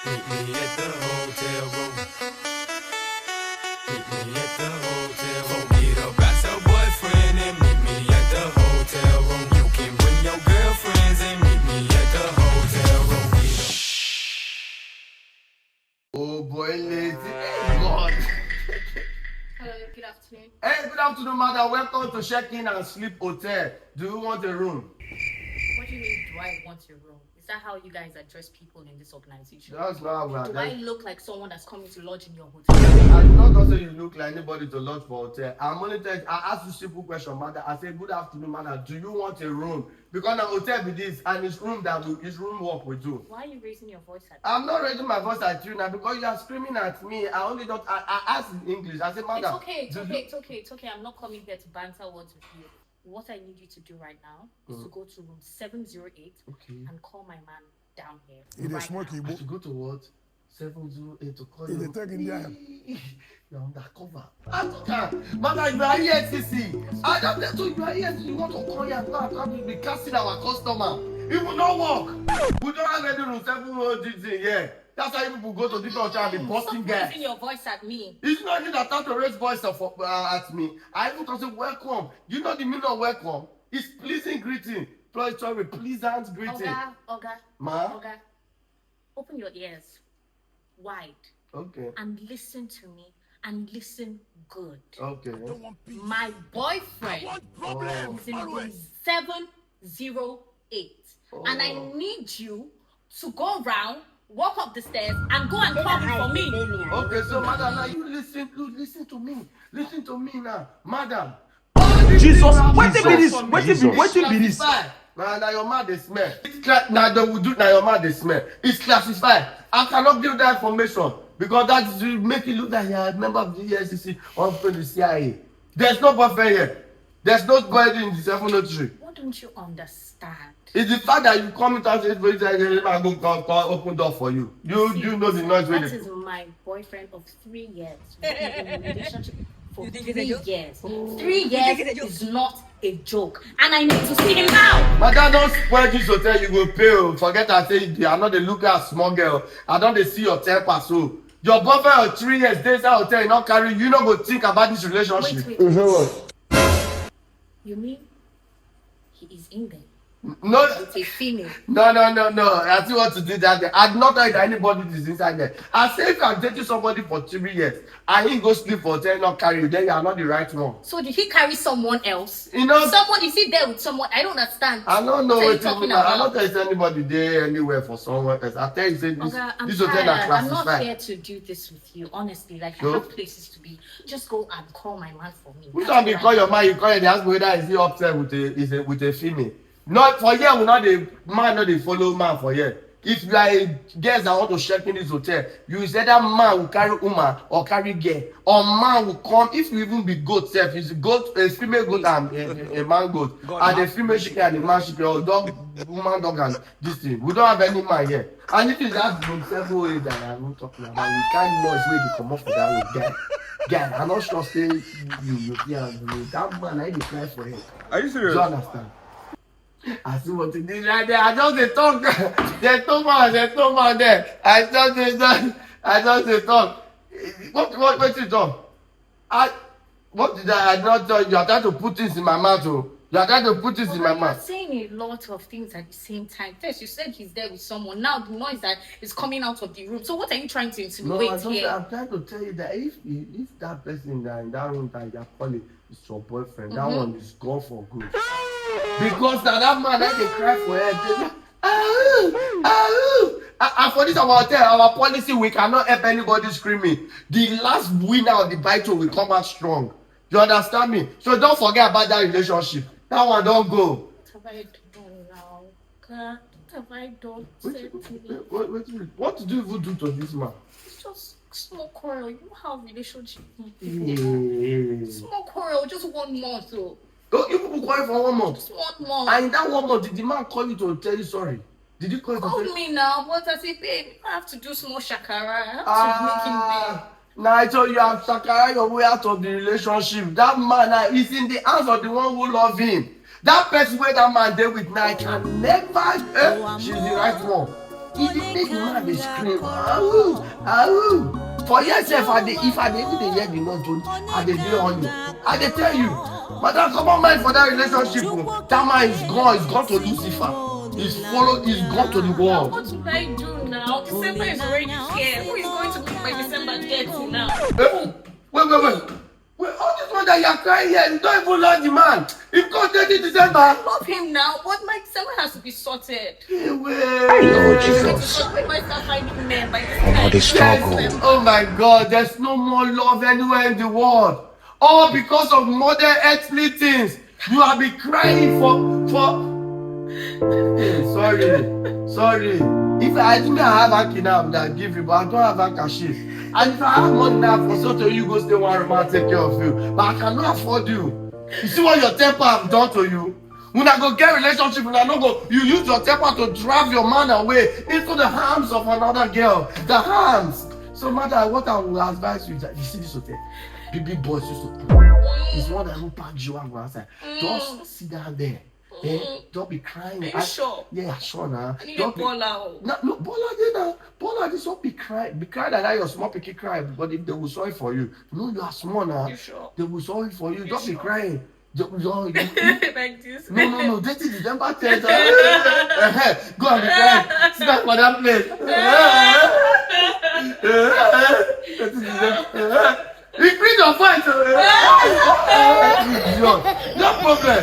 Meet me at the hotel room. Meet me at the hotel room. Get up, got your boyfriend and meet me at the hotel room. You can bring your girlfriends and meet me at the hotel room. Oh boy, lazy. Hey, God. Hello, good afternoon. Hey, good afternoon, madam. Welcome to check-in and sleep hotel. Do you want a room? What do you mean, do I want a room? Is that how you guys address people in this organization? That's not how we are. Do I look like someone that's coming to lodge in your hotel? I did not also you look like anybody to lodge for hotel. I'm only telling I ask you simple question, madam. I say, good afternoon, madam. Do you want a room? Because the hotel be this, and it's room work we do. Why are you raising your voice at me? I'm not raising my voice at you now because you are screaming at me. I ask in English. I say, madam. It's okay. I'm not coming here to banter words with you. What I need you to do right now is to go to room 708 and call my man down here. I should go to what? 708 to call you. You're undercover. Madam, you are ESCC. I just told you are ESCC. You want to call here and come be casting our customer. It will not work. We don't have any room 708 here. That's why people go to different hotels and be busting gas. Stop raising your voice at me. It's not even that time to raise voice at me. I even to say welcome. You know the meaning of welcome? It's pleasing greeting. Sorry, pleasant greeting. Oga. Ma? Oga. Open your ears wide. Okay. And listen to me. And listen good. Okay. My boyfriend is in room 708. And I need you to go around, walk up the stairs, and go and call him for me. Okay, so madam, now you listen to me. Listen to me now. Madam. Jesus, what be this? Now your mouth is smell. Now they will do now your mouth is smell. It's classified. I cannot give that information because that will make it look like you're a member of the ESCC or from the CIA. There's no boyfriend here. There's no boy in the 703. What don't you understand? It's the fact that you come into house and go open door for you. You know the noise. That is my boyfriend of 3 years. We've been in a relationship for 3 years. 3 years is not a joke. And I need to see him now. Madam, don't spoil this hotel, you go pay. Forget I say you are not the look at small girl. I don't see your temper so. Your boyfriend of 3 years stays at hotel, not carry you not go think about this relationship. Wait. You mean he is in there? No, It's a female. no. I still want to do that. I do not know that anybody is inside there. I say if I'm dating somebody for 3 years and he go sleep for hotel, not carry you, then you are not the right one. So did he carry someone else? You know, Someone, is he there with someone? I don't understand. I don't know what are you what talking I about. don't tell you anybody there anywhere for someone else. I tell you say this, Okay, I'm this hotel tired. are I'm classified. not here to do this with you, honestly. Like, So? I have places to be. Just go and call my man for me. Which That's one be what call I- your man? You call him, they ask me whether is he upset with a female. Not for here, we not the man, not the follow man for here. If you are a guest that want to check in this hotel, you say that man will carry woman or carry girl, or man will come. If you even be goat self, it's a female goat and a man goat, and a female chicken and a man chicken, or dog, woman dog and this thing. We don't have any man here. And if it's that room 708 that I'm not talking about, we can't noise where they come up for that room, guy. I'm not sure say you that man I dey cry for him. Are you serious? Do you understand? I see what you did right there. I just dey talk. There's no man there. I just dey talk. What you talk? What did I not tell you? You are trying to put things in my mouth. Oh. You are trying to put things in my You're mouth. saying a lot of things at the same time. First, you said he's there with someone. Now the noise that is coming out of the room. So what are you trying to No, insinuate here? I'm trying to tell you that if that person that in that room that you're calling is your boyfriend, that one is gone for good. Because now that man that they cry for help. And for this our hotel, our policy, we cannot help anybody screaming. The last winner of the battle will come out strong. You understand me? So don't forget about that relationship. That one don't go. What have I done now? God, what have I done? Said to me. What did you even do to this man? It's just small quarrel. You know how relationship Yeah. Small quarrel, just 1 month though. Don't you people call it for 1 month? Just 1 month. And in that 1 month, did the man call you to tell you sorry? Did you call you to Call tell you? me now, but I say, babe, I have to do small shakara. I have to make him pay. Now I told you have shakara your way out of the relationship. That man is in the hands of the one who love him. That person where that man there with now can never she's the right one. If they make man dey scream, ahoo, ahoo. For yourself, if I dey even dey hear the noise, I dey honey. I dey tell you, madam, come on mind for that relationship. That man is gone to Lucifer. He's gone to the world. What do I do now? December is already here. Who is going to make my December dirty now? Wait, all this one that you are crying here, you don't even love the man. If God take it December. I love him now, but my December has to be sorted. Hey, wait. Lord Jesus. When I start finding men by this All time. the struggle. Yes, oh my God, there's no more love anywhere in the world. All because of modern earthly things. You have been crying for. Hey, sorry. If I didn't have Aki now, I'd give you, but I don't have Akashi. And if I have money now for so to you go stay one room and take care of you, but I cannot afford you. You see what your temper have done to you? When I go get relationship, when I no go, you use your temper to drive your man away into the arms of another girl. The arms. So, mother, what I will advise you is that you see this hotel, big boys used to come. It's one that will pack you and go outside. Just sit down there. Don't be crying. Are you sure? Yeah, sure now. I need a baller. No, baller there now. Baller, this won't be crying. Be crying that your small picky cry, but they will sorry for you. No, you are small now. You sure? They will sorry for you. Don't sure? be crying. Like this. No. That is December 10th. Go and be crying. Sit down for that place. That is December. Repeat your fight. No problem.